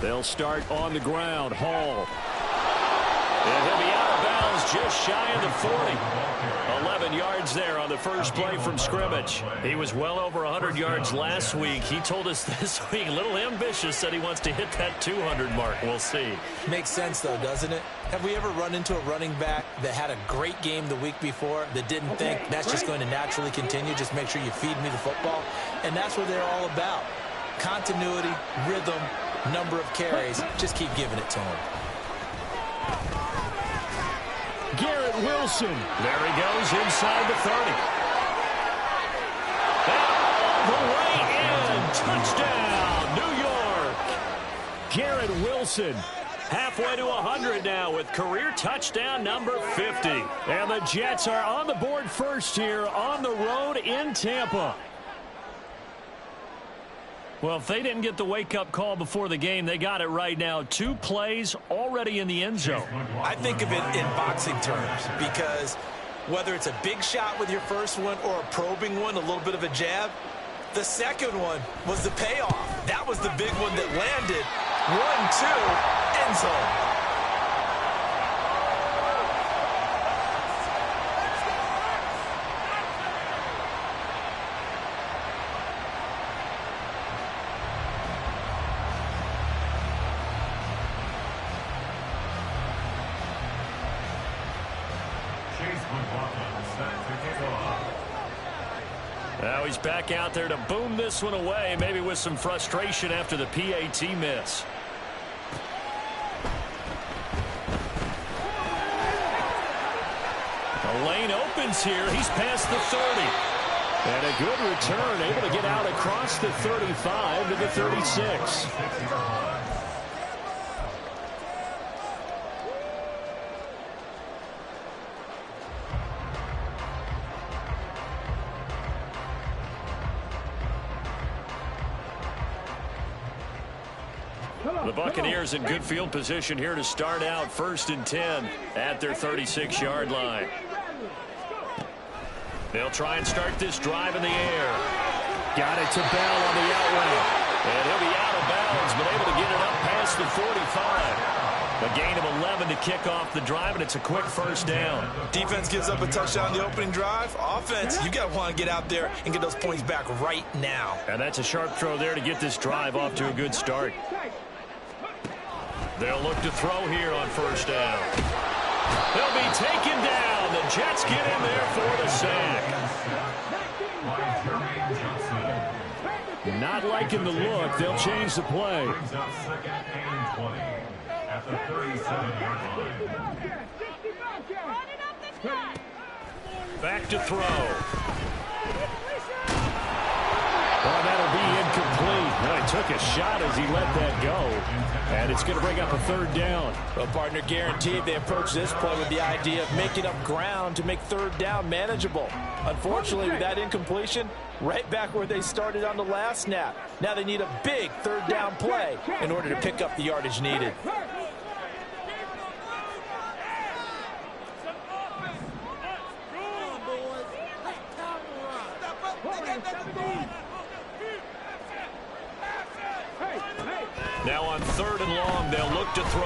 They'll start on the ground. Hall. And he'll be out of bounds just shy of the 40. 11 yards there on the first play from scrimmage. He was well over 100 yards last week. He told us this week, a little ambitious, said he wants to hit that 200 mark. We'll see. Makes sense, though, doesn't it? Have we ever run into a running back that had a great game the week before that didn't think that's just going to naturally continue? Just make sure you feed me the football. And that's what they're all about. Continuity, rhythm, number of carries. Just keep giving it to him. Garrett Wilson. There he goes inside the 30. And all the way in. Touchdown, New York. Garrett Wilson. Halfway to 100 now with career touchdown number 50. And the Jets are on the board first here on the road in Tampa. Well, if they didn't get the wake-up call before the game, they got it right now. 2 plays already in the end zone. I think of it in boxing terms because whether it's a big shot with your first one or a probing one, a little bit of a jab, the second one was the payoff. That was the big one that landed. 1-2, end zone. Now he's back out there to boom this one away, maybe with some frustration after the PAT miss. The lane opens here. He's past the 30. And a good return, able to get out across the 35 to the 36. The Buccaneers in good field position here to start out 1st and 10 at their 36-yard line. They'll try and start this drive in the air. Got it to Bell on the out route. And he'll be out of bounds, but able to get it up past the 45. A gain of 11 to kick off the drive, and it's a quick first down. Defense gives up a touchdown on the opening drive. Offense, you got to want to get out there and get those points back right now. And that's a sharp throw there to get this drive off to a good start. They'll look to throw here on first down. They'll be taken down. The Jets get in there for the sack. Not liking the look. They'll change the play. Back to throw. Well, that'll be incomplete. Well, he took a shot as he let that go. And it's going to bring up a 3rd down. Well, partner, guaranteed they approach this play with the idea of making up ground to make 3rd down manageable. Unfortunately, with that incompletion, right back where they started on the last snap. Now they need a big 3rd down play in order to pick up the yardage needed. Now on 3rd and long, they'll look to throw.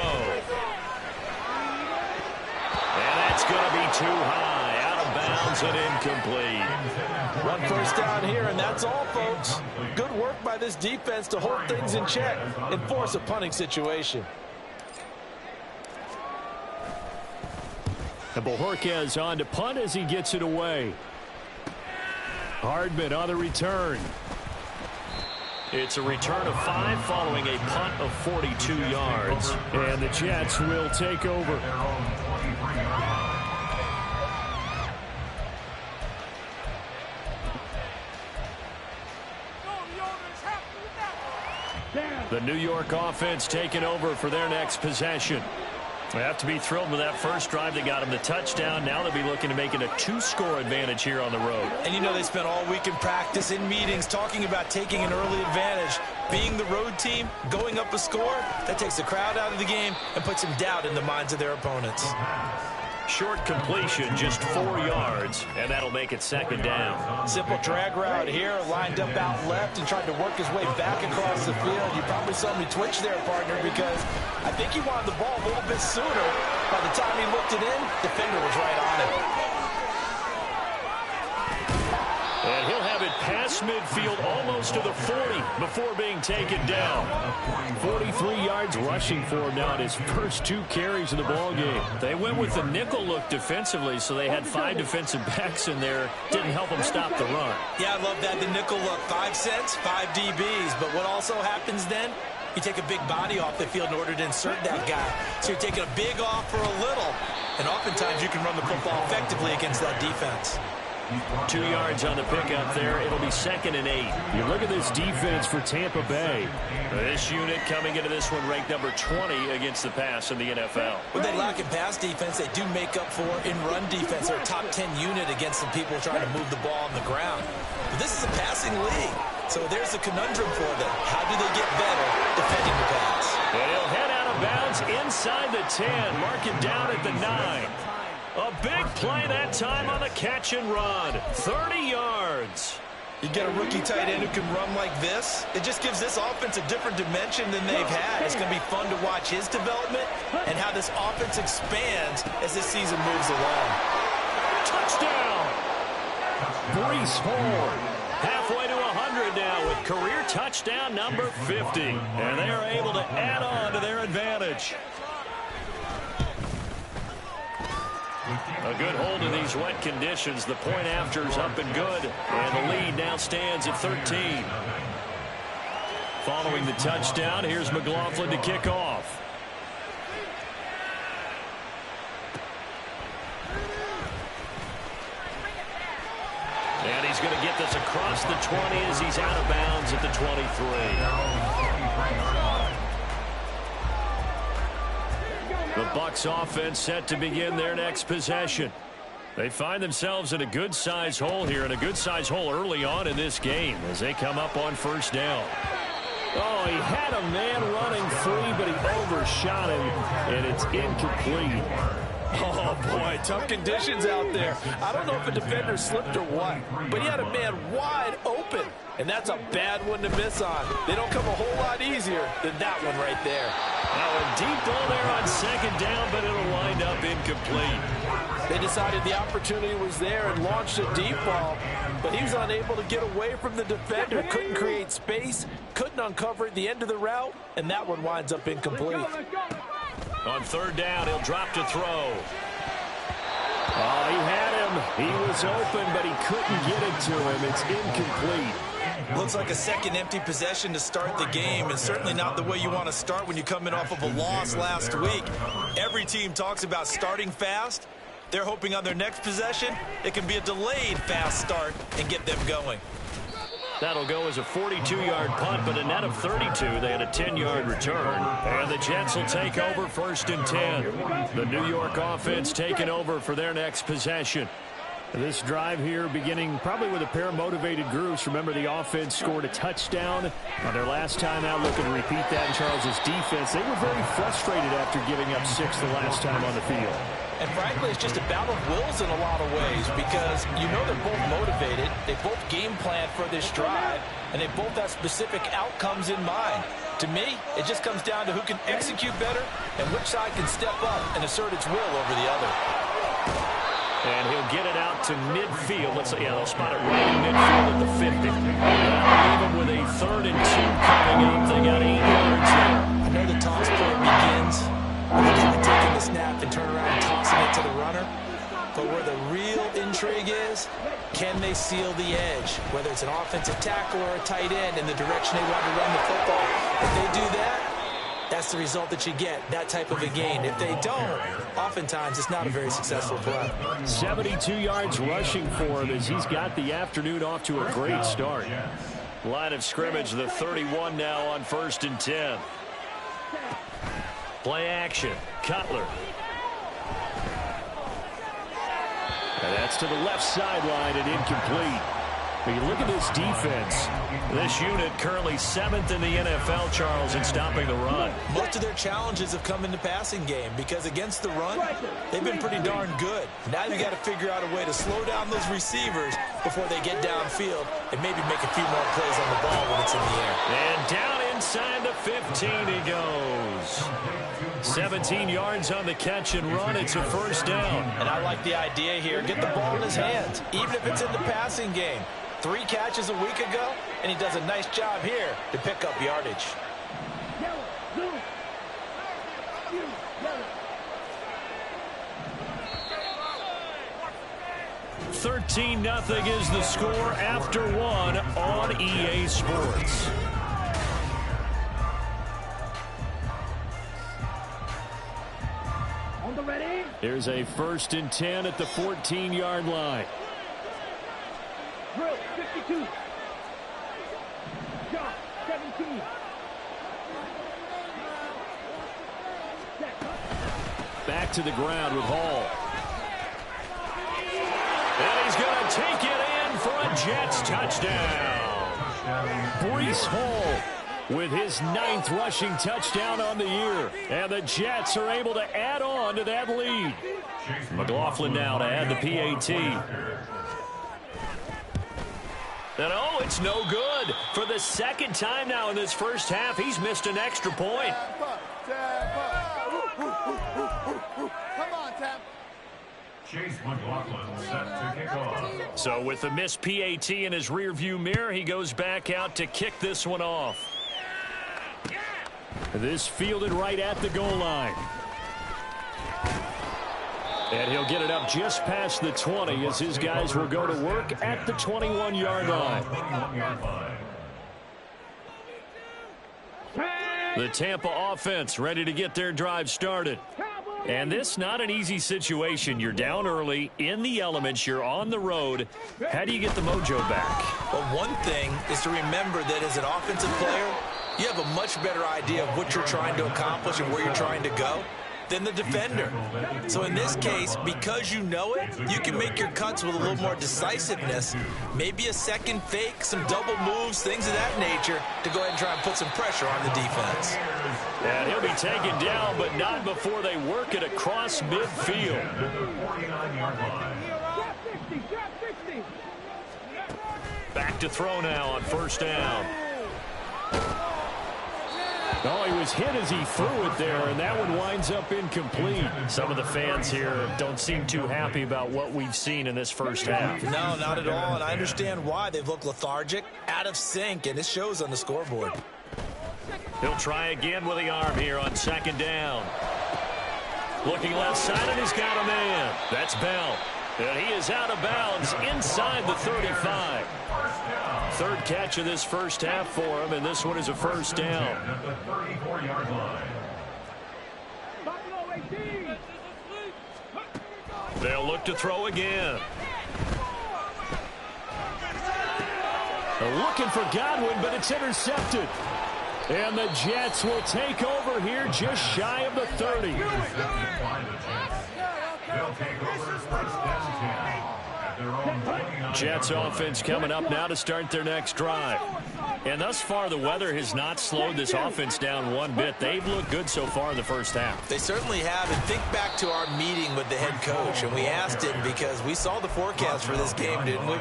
And that's going to be too high, out of bounds and incomplete. One first down here, and that's all, folks. Good work by this defense to hold things in check and force a punting situation. And Bojorquez on to punt as he gets it away. Hardman on the return. It's a return of 5 following a punt of 42 yards. And the Jets will take over. The New York offense taking over for their next possession. They have to be thrilled with that first drive that got them the touchdown. Now they'll be looking to make it a 2-score advantage here on the road. And you know they spent all week in practice, in meetings, talking about taking an early advantage. Being the road team, going up a score, that takes the crowd out of the game and puts some doubt in the minds of their opponents. Short completion, just 4 yards, and that'll make it second down. Simple drag route here, lined up out left and tried to work his way back across the field. You probably saw me twitch there, partner, because I think he wanted the ball a little bit sooner. By the time he looked it in, defender was right on it. And he'll have it past midfield almost to the 40 before being taken down. 43 yards rushing for him now in his first 2 carries of the ball game. They went with the nickel look defensively, so they had 5 defensive backs in there. Didn't help them stop the run. Yeah, I love that, the nickel look. 5 cents, 5 DBs. But what also happens then? You take a big body off the field in order to insert that guy. So you're taking a big off for a little. And oftentimes you can run the football effectively against that defense. 2 yards on the pickup there. It'll be 2nd and 8. You look at this defense for Tampa Bay. This unit coming into this one ranked number 20 against the pass in the NFL. When they lack in pass defense, they do make up for in run defense. They're a top 10 unit against some people trying to move the ball on the ground. But this is a passing league. So there's a conundrum for them. How do they get better defending the pass? And he'll head out of bounds inside the 10. Mark it down at the 9. A big play that time on the catch and run. 30 yards. You get a rookie tight end who can run like this. It just gives this offense a different dimension than they've had. It's going to be fun to watch his development and how this offense expands as this season moves along. Touchdown. Breece Hall. Halfway to 100 now with career touchdown number 50. And they are able to add on to their advantage. A good hold in these wet conditions. The point after's up and good. And the lead now stands at 13. Following the touchdown, here's McLaughlin to kick off. And he's going to get this across the 20 as he's out of bounds at the 23. The Bucs offense set to begin their next possession. They find themselves in a good-sized hole here, and a good-sized hole early on in this game as they come up on first down. Oh, he had a man running free, but he overshot him, and it's incomplete. Oh, boy, tough conditions out there. I don't know if a defender slipped or what, but he had a man wide open, and that's a bad one to miss on. They don't come a whole lot easier than that one right there. Now a deep ball there on second down, but it'll wind up incomplete. They decided the opportunity was there and launched a deep ball, but he was unable to get away from the defender, couldn't create space, couldn't uncover at the end of the route, and that one winds up incomplete. On third down, he'll drop to throw. Oh, he had him. He was open, but he couldn't get it to him. It's incomplete. Looks like a second empty possession to start the game, and certainly not the way you want to start when you're coming off of a loss last week. Every team talks about starting fast. They're hoping on their next possession, it can be a delayed fast start and get them going. That'll go as a 42-yard punt, but a net of 32. They had a 10-yard return. And the Jets will take over 1st and 10. The New York offense taking over for their next possession. This drive here beginning probably with a pair of motivated groups. Remember, the offense scored a touchdown on their last time out. Looking to repeat that in Charles's defense. They were very frustrated after giving up 6 the last time on the field. And frankly, it's just a battle of wills in a lot of ways because you know they're both motivated. They both game plan for this drive, and they both have specific outcomes in mind. To me, it just comes down to who can execute better and which side can step up and assert its will over the other. And he'll get it out to midfield. Let's see, yeah, they'll spot it right in midfield at the 50. Even with a 3rd and 2 coming up, they got 8 yards there. I know the toss play begins with the guy taking the snap and turn around and tossing it to the runner. But where the real intrigue is, can they seal the edge? Whether it's an offensive tackle or a tight end in the direction they want to run the football. If they do that, that's the result that you get, that type of a gain. If they don't, oftentimes it's not a very successful play. 72 yards rushing for him as he's got the afternoon off to a great start. Line of scrimmage, the 31 now on 1st and 10. Play action, Cutler. And that's to the left sideline and incomplete. But you look at this defense. This unit currently 7th in the NFL, Charles, in stopping the run. Most of their challenges have come in the passing game because against the run, they've been pretty darn good. Now you got to figure out a way to slow down those receivers before they get downfield and maybe make a few more plays on the ball when it's in the air. And down inside the 15 he goes. 17 yards on the catch and run. It's a first down. And I like the idea here. Get the ball in his hands, even if it's in the passing game. 3 catches a week ago, and he does a nice job here to pick up yardage. 13-0 is the score after 1 on EA Sports. Here's a 1st and 10 at the 14-yard line. Drill 52. Shot 17. Back to the ground with Hall. And he's going to take it in for a Jets touchdown. Breece Hall with his 9th rushing touchdown on the year. And the Jets are able to add on to that lead. McLaughlin now to add the PAT. And oh, it's no good. For the 2nd time now in this first half, he's missed an extra point. Come on, Tam. Chase McLaughlin set to kick off. So with the missed PAT in his rearview mirror, he goes back out to kick this one off. This fielded right at the goal line. And he'll get it up just past the 20 as his guys will go to work at the 21-yard line. The Tampa offense ready to get their drive started. And this not an easy situation. You're down early, in the elements, you're on the road. How do you get the mojo back? Well, one thing is to remember that as an offensive player, you have a much better idea of what you're trying to accomplish and where you're trying to go than the defender. So in this case, because you know it, you can make your cuts with a little more decisiveness, maybe a second fake, some double moves, things of that nature, to go ahead and try and put some pressure on the defense. And he'll be taken down, but not before they work it across midfield. Back to throw now on 1st down. Oh, he was hit as he threw it there, and that one winds up incomplete. Some of the fans here don't seem too happy about what we've seen in this first half. No, not at all, and I understand why. They've looked lethargic, out of sync, and it shows on the scoreboard. He'll try again with the arm here on 2nd down. Looking left side, and he's got a man. That's Bell. And he is out of bounds inside the 35. 3rd catch of this first half for him, and this one is a 1st down. At the 34-yard line. They'll look to throw again. They're looking for Godwin, but it's intercepted. And the Jets will take over here just shy of the 30. They'll take over 1st and 10 at their own 29. Jets offense coming up now to start their next drive. And thus far, the weather has not slowed this offense down one bit. They've looked good so far in the first half. They certainly have. And think back to our meeting with the head coach. And we asked him because we saw the forecast for this game, didn't we?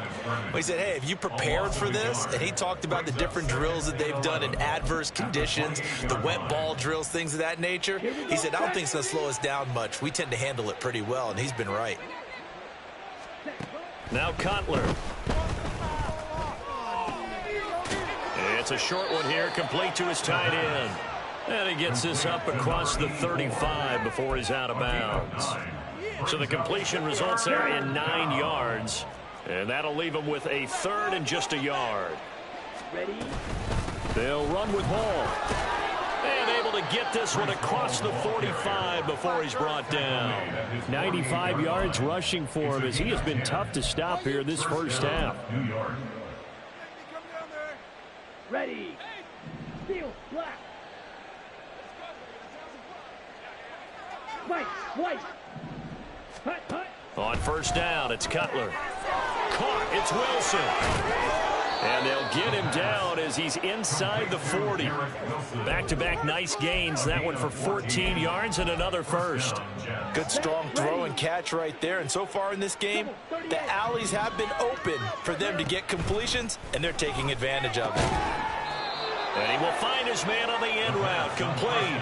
We said, hey, have you prepared for this? And he talked about the different drills that they've done in adverse conditions, the wet ball drills, things of that nature. He said, I don't think it's going to slow us down much. We tend to handle it pretty well, and he's been right. Now Cutler. It's a short one here, complete to his tight end. And he gets this up across the 35 before he's out of bounds. So the completion results there in 9 yards. And that'll leave him with a 3rd and just a yard. They'll run with Hall. And able to get this one across the 45 before he's brought down. 95 yards rushing for him as he has been tough to stop here this first half. Ready. Steel, black. White. Hut. On 1st down, it's Cutler. caught. It's Wilson. And they'll get him down as he's inside the 40. Back-to-back nice gains. That one for 14 yards and another first. Good strong throw and catch right there. And so far in this game, the alleys have been open for them to get completions, and they're taking advantage of it. And he will find his man on the end route. Complete.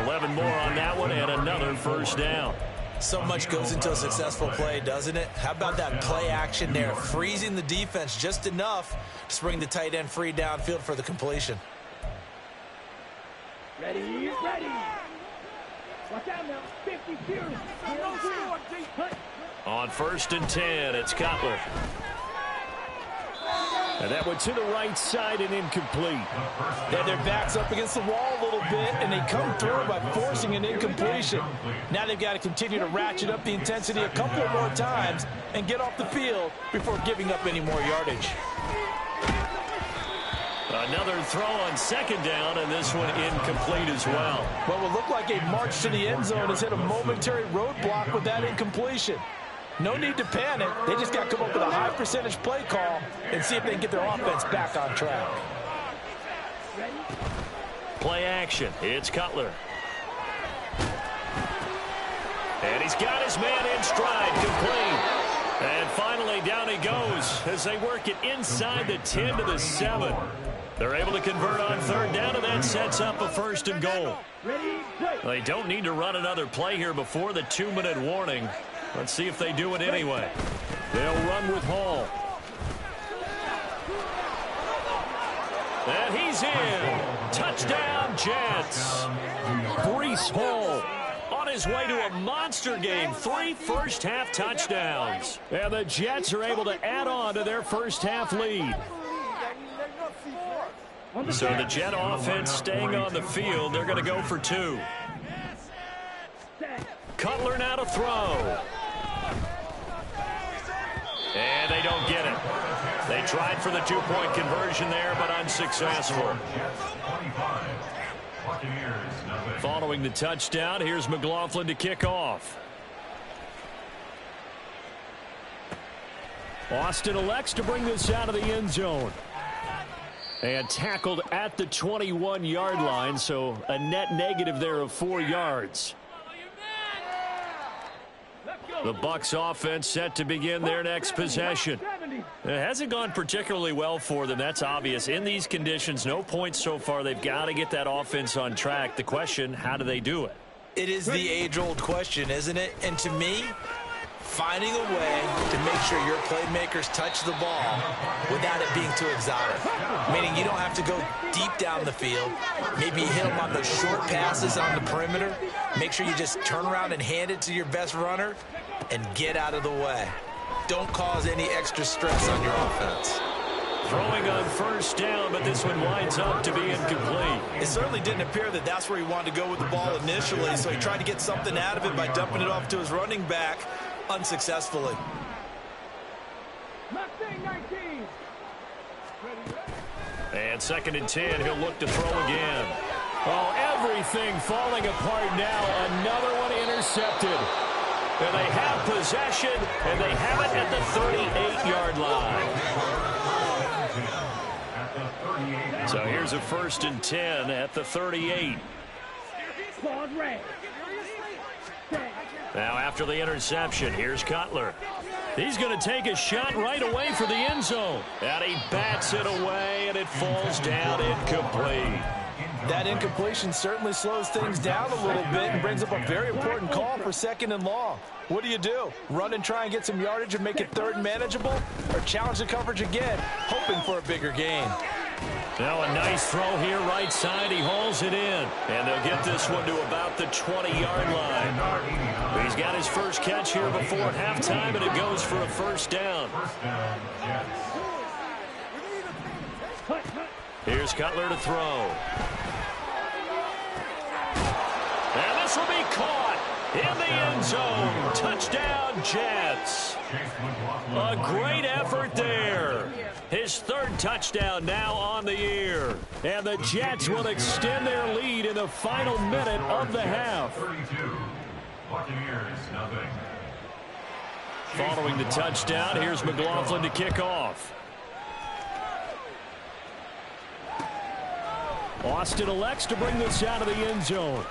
11 more on that one and another first down. So much goes into a successful play, doesn't it? How about that play action there? Freezing the defense just enough to bring the tight end free downfield for the completion. Ready, ready. Watch out now. 52. On 1st and 10, it's Cutler. And that one to the right side and incomplete. They have their backs up against the wall a little bit, and they come through by forcing an incompletion. Now they've got to continue to ratchet up the intensity a couple of more times and get off the field before giving up any more yardage. Another throw on 2nd down, and this one incomplete as well. What will look like a march to the end zone has hit a momentary roadblock with that incompletion. No need to panic. They just got to come up with a high percentage play call and see if they can get their offense back on track. Play action. It's Cutler. And he's got his man in stride. Complete. And finally down he goes as they work it inside the 10 to the 7. They're able to convert on 3rd down, and that sets up a 1st and goal. They don't need to run another play here before the 2-minute warning. Let's see if they do it anyway. They'll run with Hall. And he's in. Touchdown, Jets. Breece Hall On his way to a monster game. 3 first-half touchdowns. And the Jets are able to add on to their first-half lead. So the Jet offense staying on the field. They're going to go for 2. Cutler now to throw. And they don't get it. They tried for the 2-point conversion there, but unsuccessful. Following the touchdown, here's McLaughlin to kick off. Austin elects to bring this out of the end zone. And tackled at the 21-yard line, so a net negative there of 4 yards. The Bucs offense set to begin their next possession. It hasn't gone particularly well for them. That's obvious. In these conditions, no points so far. They've got to get that offense on track. The question, how do they do it? It is the age-old question, isn't it? And to me, finding a way to make sure your playmakers touch the ball without it being too exotic. Meaning you don't have to go deep down the field. Maybe you hit them on those short passes on the perimeter. Make sure you just turn around and hand it to your best runner and get out of the way. Don't cause any extra stress on your offense. Throwing on 1st down, but this one winds up to be incomplete. It certainly didn't appear that that's where he wanted to go with the ball initially, so he tried to get something out of it by dumping it off to his running back unsuccessfully. And 2nd and 10, he'll look to throw again. Oh, everything falling apart now. Another one intercepted. And they have possession, and they have it at the 38-yard line. So here's a 1st and 10 at the 38. Now after the interception, here's Cutler. He's going to take a shot right away for the end zone. And he bats it away, and it falls down incomplete. That incompletion certainly slows things down a little bit and brings up a very important call for 2nd and long. What do? Run and try and get some yardage and make it 3rd and manageable? Or challenge the coverage again, hoping for a bigger gain? Now a nice throw here right side. He hauls it in. And they'll get this one to about the 20-yard line. He's got his first catch here before halftime, and it goes for a 1st down. Here's Cutler to throw. And this will be caught in the end zone. Touchdown, Jets. A great effort there. His 3rd touchdown now on the year. And the Jets will extend their lead in the final minute of the half. Buccaneers, nothing. Following the touchdown, here's McLaughlin to kick off. Austin elects to bring this out of the end zone.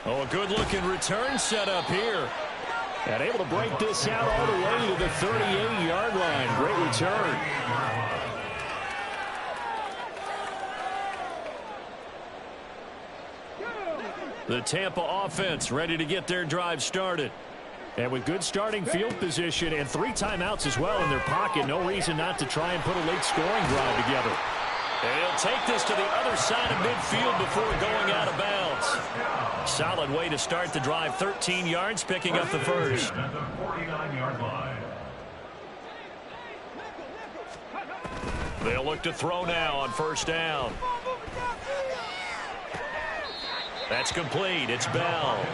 Oh, a good-looking return set up here. And able to break this out all the way to the 38-yard line. Great return. The Tampa offense ready to get their drive started. And with good starting field position and 3 timeouts as well in their pocket, no reason not to try and put a late scoring drive together. And he'll take this to the other side of midfield before going out of bounds. Solid way to start the drive. 13 yards, picking up the first. At the 49-yard line. They'll look to throw now on first down. That's complete. It's Bell.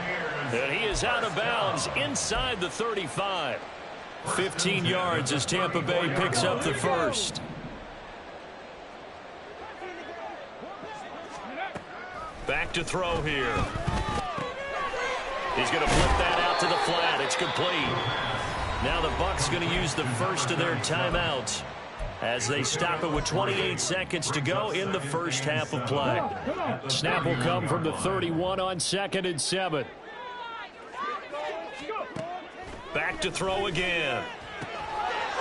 And he is out of bounds inside the 35. 15 yards as Tampa Bay picks up the first. Back to throw here. He's going to flip that out to the flat. It's complete. Now the Bucs going to use the first of their timeouts as they stop it with 28 seconds to go in the first half of play. Snap will come from the 31 on 2nd and 7. Back to throw again.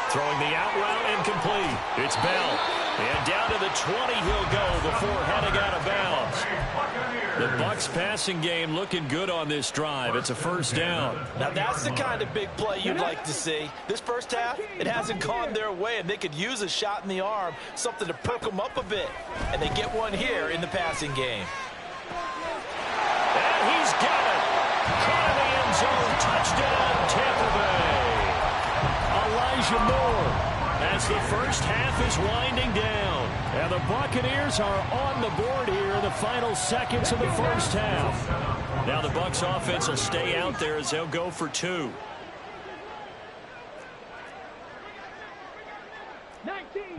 Throwing the out route incomplete. It's Bell. And down to the 20 he'll go before heading out of bounds. The Bucs passing game looking good on this drive. It's a first down. Now that's the kind of big play you'd like to see. This first half, it hasn't gone their way, and they could use a shot in the arm, something to perk them up a bit. And they get one here in the passing game. And he's got it. Caught in the end zone. Touchdown, Tampa Bay. Elijah Moore. As the first half is winding down. And the Buccaneers are on the board here in the final seconds of the first half. Now the Bucs offense will stay out there as they'll go for 2.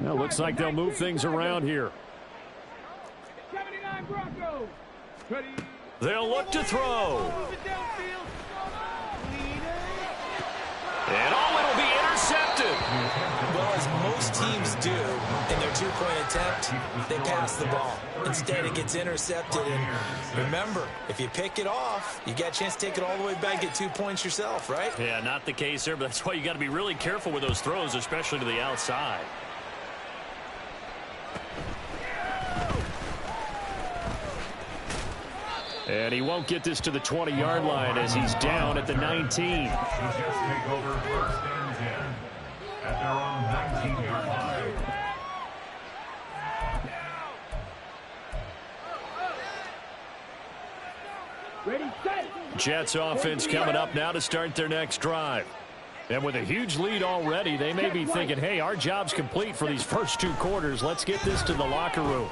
Well, looks like they'll move things around here. 79 Broncos. Ready. They'll look to throw. And oh, it'll be intercepted. Well, as most teams do in their two-point attempt, they pass the ball. Instead, it gets intercepted. And remember, if you pick it off, you got a chance to take it all the way back, get 2 points yourself, right? Yeah, not the case there, but that's why you got to be really careful with those throws, especially to the outside. And he won't get this to the 20-yard line as he's down at the 19. The Jets take over first and 10 at their own 19-yard line. Ready, set. Jets offense coming up now to start their next drive. And with a huge lead already, they may be thinking, hey, our job's complete for these first 2 quarters. Let's get this to the locker room.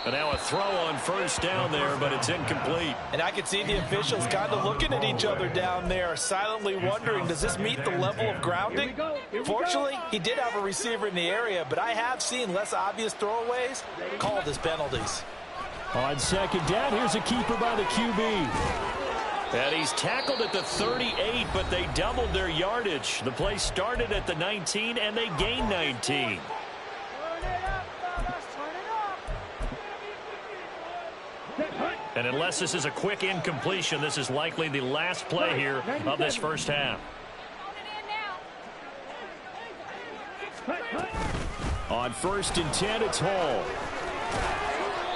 And now a throw on first down there, but it's incomplete. And I could see the officials kind of looking at each other down there, silently wondering, does this meet the level of grounding? Fortunately, he did have a receiver in the area, but I have seen less obvious throwaways called as penalties. On second down, here's a keeper by the QB. And he's tackled at the 38, but they doubled their yardage. The play started at the 19, and they gained 19. And unless this is a quick incompletion, this is likely the last play here of this first half. On first and 10, it's Hall.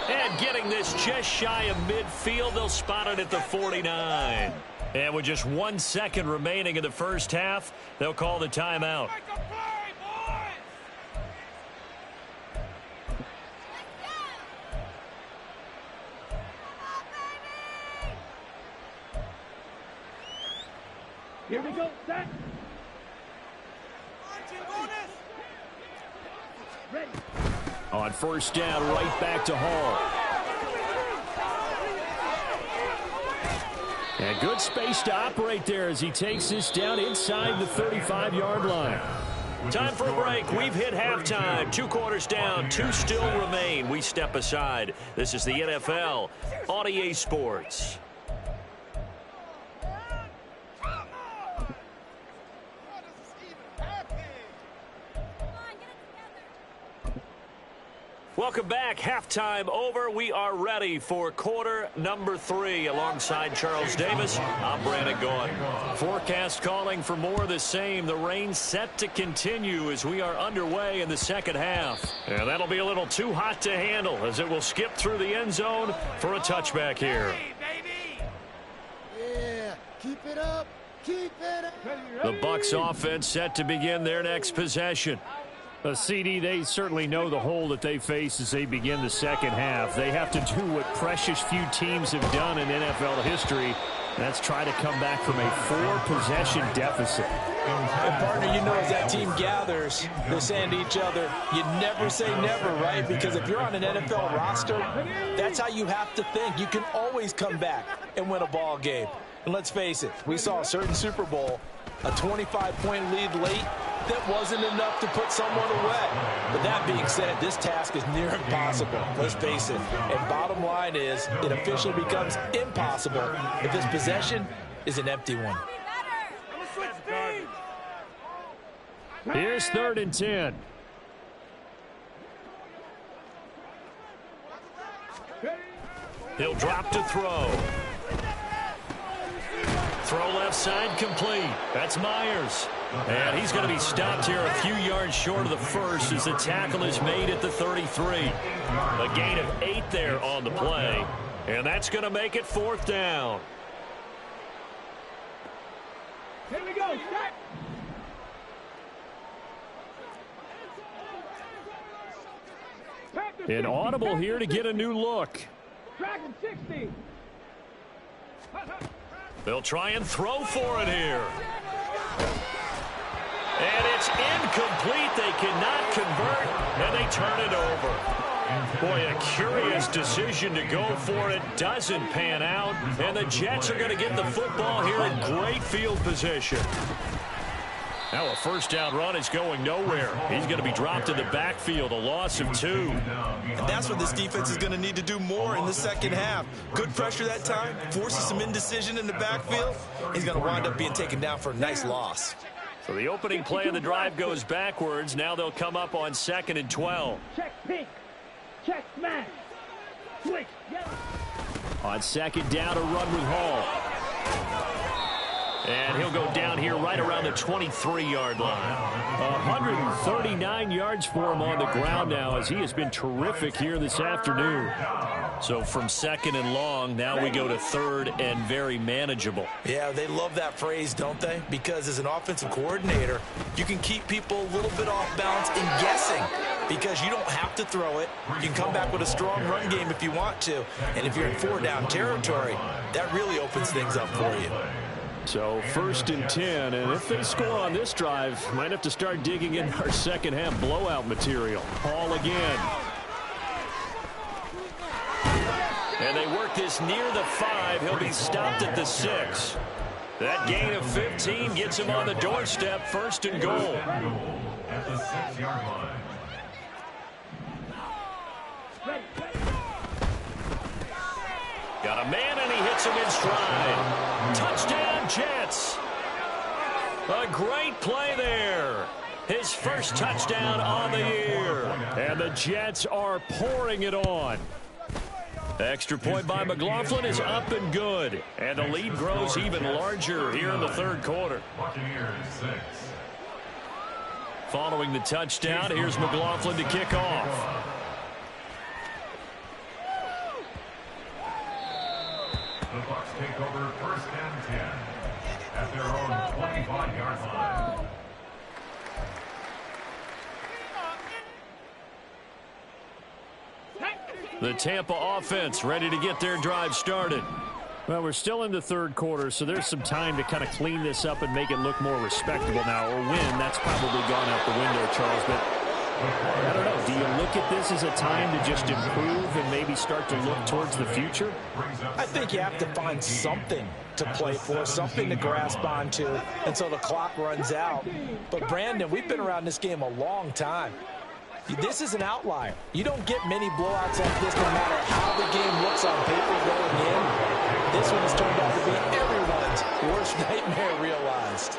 And getting this just shy of midfield, they'll spot it at the 49. And with just 1 second remaining in the first half, they'll call the timeout. Here we go, set. Ready. On first down, right back to Hall. And good space to operate there as he takes this down inside the 35-yard line. Time for a break. We've hit halftime. 2 quarters down, 2 still remain. We step aside. This is the NFL on EA Sports. Welcome back. Halftime over. We are ready for quarter number 3. Alongside Charles Davis, I'm Brandon Gaughan. Forecast calling for more of the same. The rain set to continue as we are underway in the second half. And that'll be a little too hot to handle as it will skip through the end zone for a touchback here. Yeah, keep it up. Keep it up. The Bucs offense set to begin their next possession. CD, they certainly know the hole that they face as they begin the second half. They have to do what precious few teams have done in NFL history. That's try to come back from a 4-possession deficit. And partner, you know, as that team gathers, they're saying to each other, you never say never, right? Because if you're on an NFL roster, that's how you have to think. You can always come back and win a ball game. And let's face it, we saw a certain Super Bowl, a 25-point lead late, that wasn't enough to put someone away. But that being said, this task is near impossible. Let's face it. And bottom line is, it officially becomes impossible if this possession is an empty one. Here's 3rd and 10. He'll drop to throw. Throw left side complete. That's Myers. And he's going to be stopped here a few yards short of the first as the tackle is made at the 33. A gain of 8 there on the play. And that's going to make it 4th down. Here we go. Start. An audible here to get a new look. Dragon 60. They'll try and throw for it here. And it's incomplete. They cannot convert, and they turn it over. Boy, a curious decision to go for it. Doesn't pan out, and the Jets are going to get the football here in great field position. Now a first down run is going nowhere. He's going to be dropped in the backfield, a loss of 2. And that's what this defense is going to need to do more in the second half. Good pressure that time, forces some indecision in the backfield. He's going to wind up being taken down for a nice loss. So the opening play of the drive goes backwards. Now they'll come up on 2nd and 12. Check pink. Check smash. Switch. Yellow. On 2nd down, a run with Hall. And he'll go down here right around the 23-yard line. 139 yards for him on the ground now as he has been terrific here this afternoon. So from 2nd and long, now we go to 3rd and very manageable. Yeah, they love that phrase, don't they? Because as an offensive coordinator, you can keep people a little bit off balance and guessing because you don't have to throw it. You can come back with a strong run game if you want to. And if you're in 4-down territory, that really opens things up for you. So 1st and 10, and if they score on this drive, might have to start digging in our second half blowout material. Hall again. And they work this near the 5. He'll be stopped at the 6. That gain of 15 gets him on the doorstep, 1st and goal. At the 6-yard line. Got a man, and he hits him in stride. Touchdown, Jets. A great play there. His first touchdown on the year. And the Jets are pouring it on. Extra point by McLaughlin is up and good. And the lead grows even larger here in the 3rd quarter. Buccaneers 6. Following the touchdown, here's McLaughlin to kick off. The Bucs take over 1st and 10 at their own 25-yard line. The Tampa offense ready to get their drive started. Well, we're still in the 3rd quarter, so there's some time to kind of clean this up and make it look more respectable now. Or win, that's probably gone out the window, Charles. But I don't know. Do you look at this as a time to just improve and maybe start to look towards the future? I think you have to find something to play for, something to grasp onto until the clock runs out. But, Brandon, we've been around this game a long time. This is an outlier. You don't get many blowouts like this no matter how the game looks on paper going in. This one has turned out to be everyone's worst nightmare realized.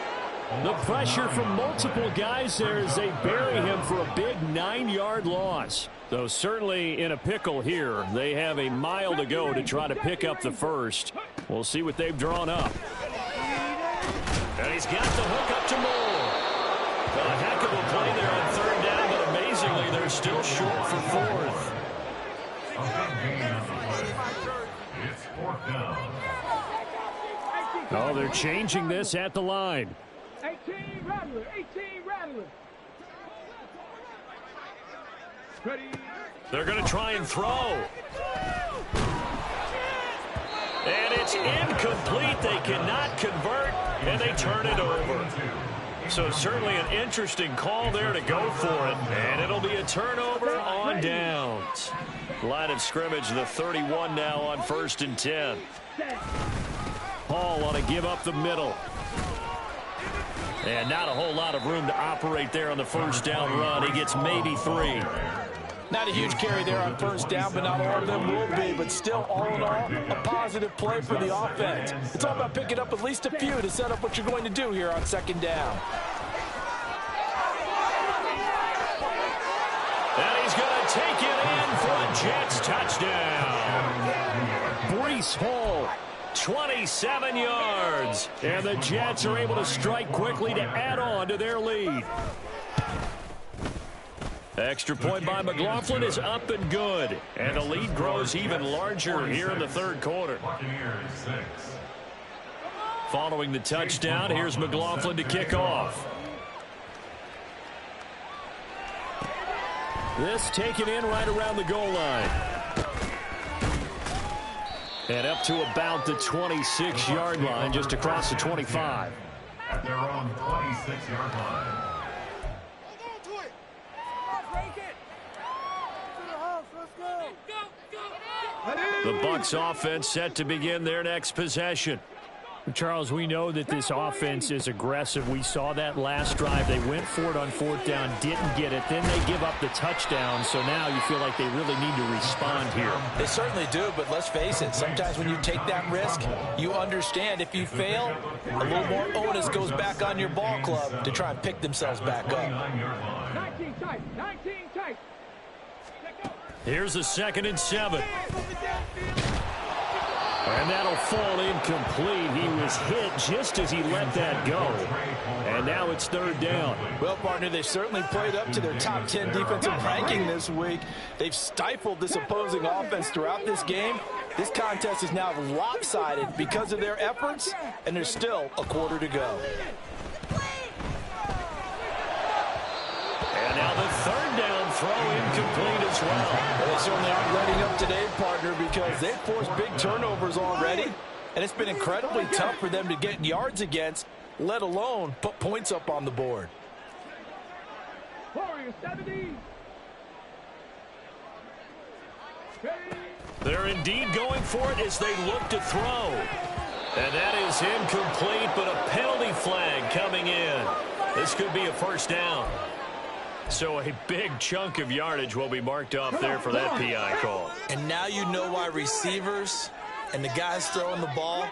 The pressure from multiple guys there as they bury him for a big 9-yard loss. So certainly in a pickle here. They have a mile to go to try to pick up the first. We'll see what they've drawn up. And he's got the hook up to Moore. A heck of a play there on third down, but amazingly they're still short for fourth. It's fourth down. Oh, they're changing this at the line. 18 Rattler, 18 Rattler. Ready. They're going to try and throw. And it's incomplete. They cannot convert, and they turn it over. So certainly an interesting call there to go for it. And it'll be a turnover on downs. Line of scrimmage, the 31 now on 1st and 10. Hall ought to give up the middle. And not a whole lot of room to operate there on the first down run. He gets maybe 3. Not a huge carry there on first down, but not all of them will be. But still, all in all, a positive play for the offense. It's all about picking up at least a few to set up what you're going to do here on 2nd down. And he's going to take it in for a Jets touchdown. Breece Hall, 27 yards. and the Jets are able to strike quickly to add on to their lead. Extra point by McLaughlin is up and good. And the lead grows even larger here in the third quarter. Buccaneers 6. Following the touchdown, here's McLaughlin to kick off. This taken in right around the goal line. And up to about the 26-yard line, just across the 25. At their own 26-yard line. The Bucs offense set to begin their next possession. Charles, we know that this offense is aggressive. We saw that last drive. They went for it on 4th down, didn't get it. Then they give up the touchdown. So now you feel like they really need to respond here. They certainly do, but let's face it. Sometimes when you take that risk, you understand if you fail, a little more onus goes back on your ball club to try and pick themselves back up. 19 tight, 19 tight. Here's a 2nd and 7. And that'll fall incomplete. He was hit just as he let that go. And now it's 3rd down. Well, partner, they certainly played up to their top 10 defensive ranking this week. They've stifled this opposing offense throughout this game. This contest is now lopsided because of their efforts, and there's still a quarter to go. And now the 3rd down throw incomplete as well. They certainly aren't letting up today, partner, because they've forced big turnovers already, and it's been incredibly tough for them to get yards against, let alone put points up on the board. Warriors 70. They're indeed going for it as they look to throw. And that is incomplete, but a penalty flag coming in. This could be a 1st down. So a big chunk of yardage will be marked off there for that PI call. And now you know why receivers and the guys throwing the ball,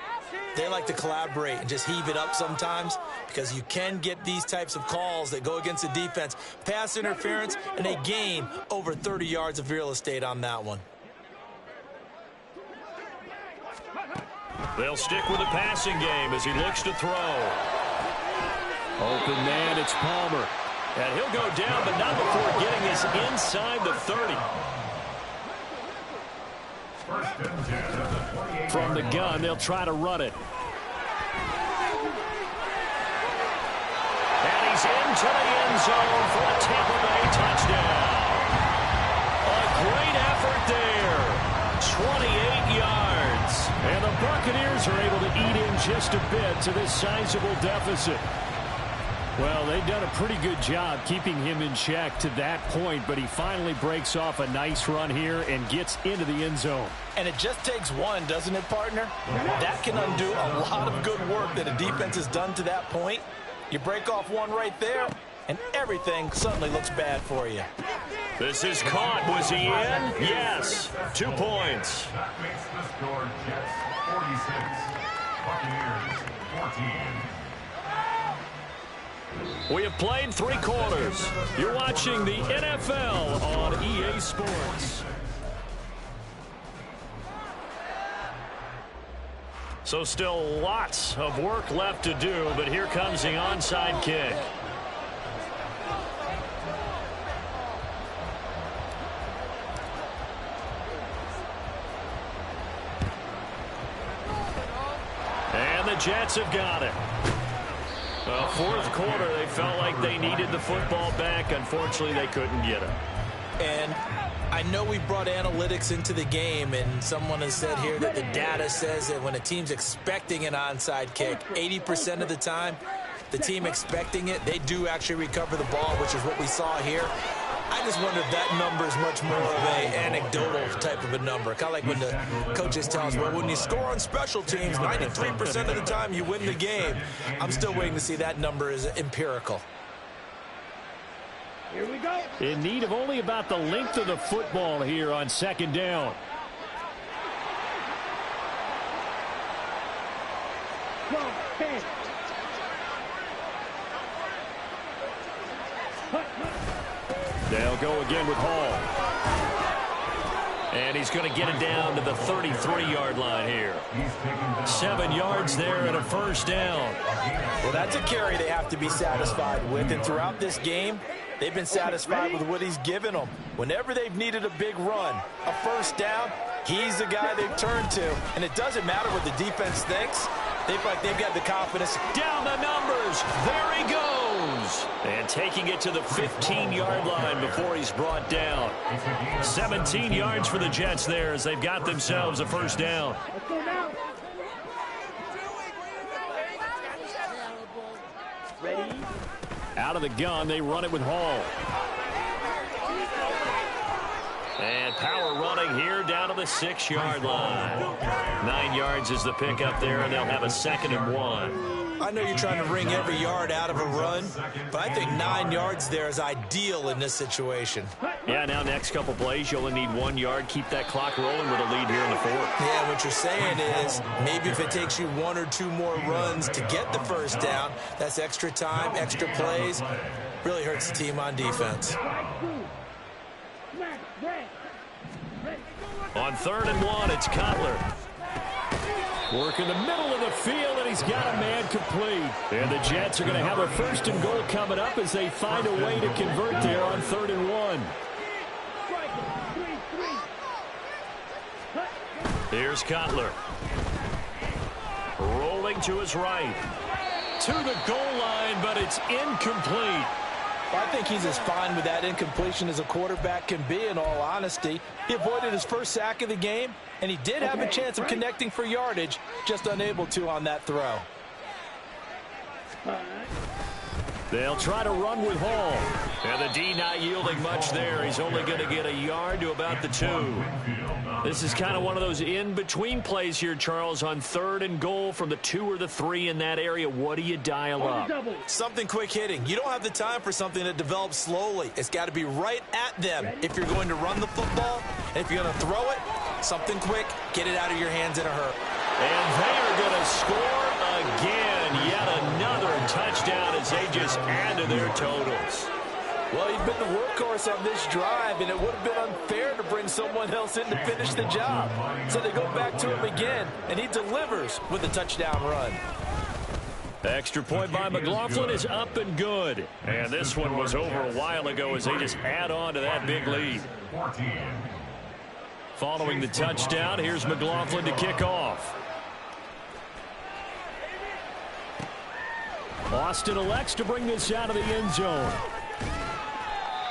they like to collaborate and just heave it up sometimes, because you can get these types of calls that go against the defense. Pass interference, and they gain over 30 yards of real estate on that one. They'll stick with the passing game as he looks to throw. Open man, it's Palmer. And he'll go down, but not before getting this inside the 30. From the gun, they'll try to run it. And he's into the end zone for a Tampa Bay touchdown. A great effort there. 28 yards. And the Buccaneers are able to eat in just a bit to this sizable deficit. Well, they've done a pretty good job keeping him in check to that point, but he finally breaks off a nice run here and gets into the end zone. And it just takes one, doesn't it, partner? That can undo a lot of good work that a defense has done to that point. You break off one right there, and everything suddenly looks bad for you. This is caught. Was he in? Yes. 2 points. That makes the score Jets 46, Buccaneers 14. We have played 3 quarters. You're watching the NFL on EA Sports. So still lots of work left to do, but here comes the onside kick. And the Jets have got it. Well, fourth quarter, they felt like they needed the football back. Unfortunately, they couldn't get it. And I know we brought analytics into the game, and someone has said here that the data says that when a team's expecting an onside kick, 80% of the time, the team expecting it, they do actually recover the ball, which is what we saw here. I just wonder if that number is much more of an anecdotal type of a number. Kind of like when the coaches tell us, well, when you score on special teams, 93% of the time you win the game. I'm still waiting to see that number is empirical. Here we go. In need of only about the length of the football here on second down. They'll go again with Hall. And he's going to get it down to the 33-yard line here. 7 yards there and a first down. Well, that's a carry they have to be satisfied with. And throughout this game, they've been satisfied with what he's given them. Whenever they've needed a big run, a first down, he's the guy they've turned to. And it doesn't matter what the defense thinks. They feel like they've got the confidence. Down the numbers. There he goes. And taking it to the 15-yard line before he's brought down. 17 yards for the Jets there as they've got themselves a first down. Let's go now. Ready? Out of the gun, they run it with Hall. And power running here down to the 6-yard line. 9 yards is the pickup there, and they'll have a 2nd and 1. I know you're trying to wring every yard out of a run, but I think 9 yards there is ideal in this situation. Yeah, now next couple plays, you only need 1 yard. Keep that clock rolling with a lead here in the 4th. Yeah, what you're saying is maybe if it takes you 1 or 2 more runs to get the first down, that's extra time, extra plays. Really hurts the team on defense. On 3rd and 1, it's Cutler. Work in the middle of the field, and he's got a man complete. And the Jets are going to have a 1st and goal coming up as they find a way to convert there on 3rd and 1. Here's Cutler. Rolling to his right. To the goal line, but it's incomplete. I think he's as fine with that incompletion as a quarterback can be, in all honesty. He avoided his first sack of the game, and he did have a chance of connecting for yardage, just unable to on that throw. They'll try to run with Hall. And the D not yielding much there. He's only going to get a yard to about the 2. This is kind of one of those in-between plays here, Charles, on 3rd and goal from the 2 or the 3 in that area. What do you dial up? Something quick hitting. You don't have the time for something that develops slowly. It's got to be right at them if you're going to run the football. And if you're going to throw it, something quick, get it out of your hands in a hurry. And they are going to score again. Yet another touchdown as they just add to their totals. Well, he's been the workhorse on this drive, and it would have been unfair to bring someone else in to finish the job. So they go back to him again, and he delivers with a touchdown run. Extra point by McLaughlin is up and good. And this one was over a while ago as they just add on to that big lead. Following the touchdown, here's McLaughlin to kick off. Austin elects to bring this out of the end zone.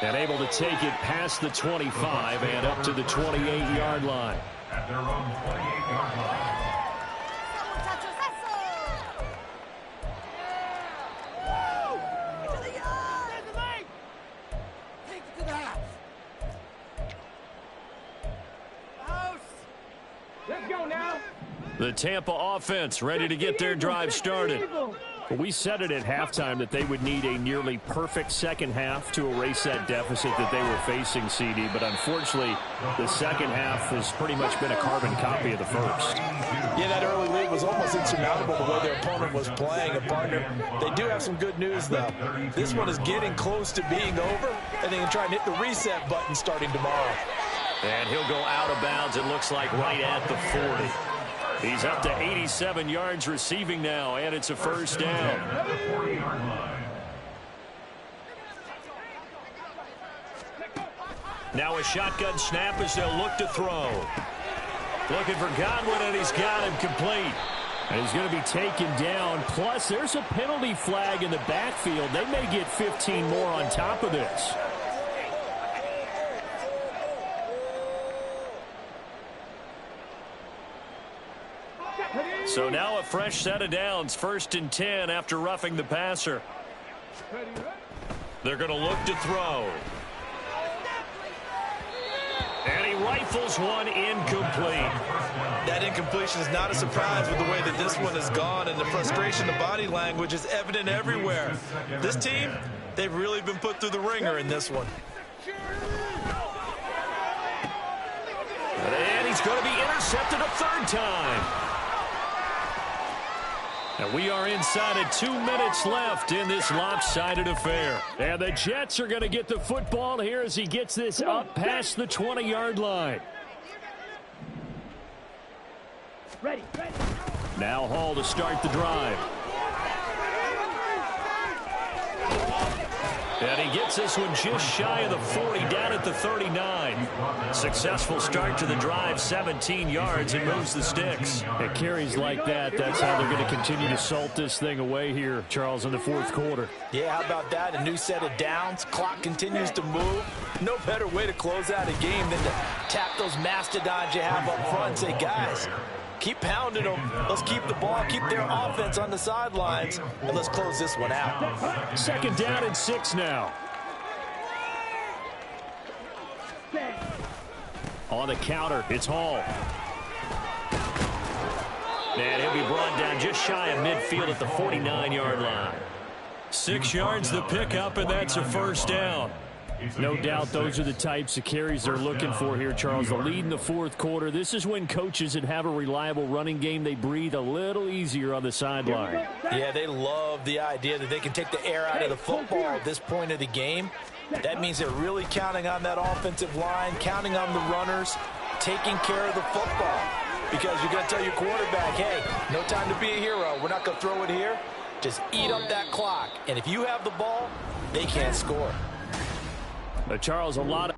And able to take it past the 25 and up to the 28-yard line. At their own 28-yard line. Let's go now. The Tampa offense ready to get their drive started. We said it at halftime that they would need a nearly perfect second half to erase that deficit that they were facing, CD. But unfortunately, the second half has pretty much been a carbon copy of the first. Yeah, that early lead was almost insurmountable the way their opponent was playing. A partner. They do have some good news, though. This one is getting close to being over, and they can try and hit the reset button starting tomorrow. And he'll go out of bounds, it looks like, right at the 40. He's up to 87 yards receiving now, and it's a first down. Now a shotgun snap as they'll look to throw. Looking for Godwin, and he's got him complete. And he's going to be taken down. Plus, there's a penalty flag in the backfield. They may get 15 more on top of this. So now a fresh set of downs, 1st and 10 after roughing the passer. They're going to look to throw. And he rifles one incomplete. That incompletion is not a surprise with the way that this one has gone, and the frustration, the body language is evident everywhere. This team, they've really been put through the ringer in this one. And he's going to be intercepted a 3rd time. And we are inside of 2 minutes left in this lopsided affair. And the Jets are going to get the football here as he gets this up past the 20-yard line. Ready. Now Hall to start the drive. And he gets this one just shy of the 40, down at the 39. Successful start to the drive, 17 yards, and moves the sticks. It carries like that. That's how they're going to continue to salt this thing away here, Charles, in the 4th quarter. Yeah, how about that? A new set of downs. Clock continues to move. No better way to close out a game than to tap those mastodons you have up front and say, guys, keep pounding them. Let's keep the ball, keep their offense on the sidelines, and let's close this one out. 2nd down and 6 now. On the counter, it's Hall. And he'll be brought down just shy of midfield at the 49-yard line. 6 yards the pickup, and that's a first down. No doubt those are the types of carries they're looking for here, Charles. The lead in the 4th quarter. This is when coaches that have a reliable running game, they breathe a little easier on the sideline. Yeah, they love the idea that they can take the air out of the football at this point of the game. That means they're really counting on that offensive line, counting on the runners, taking care of the football. Because you're going to tell your quarterback, hey, no time to be a hero. We're not going to throw it here. Just eat up that clock. And if you have the ball, they can't score. Charles, a lot of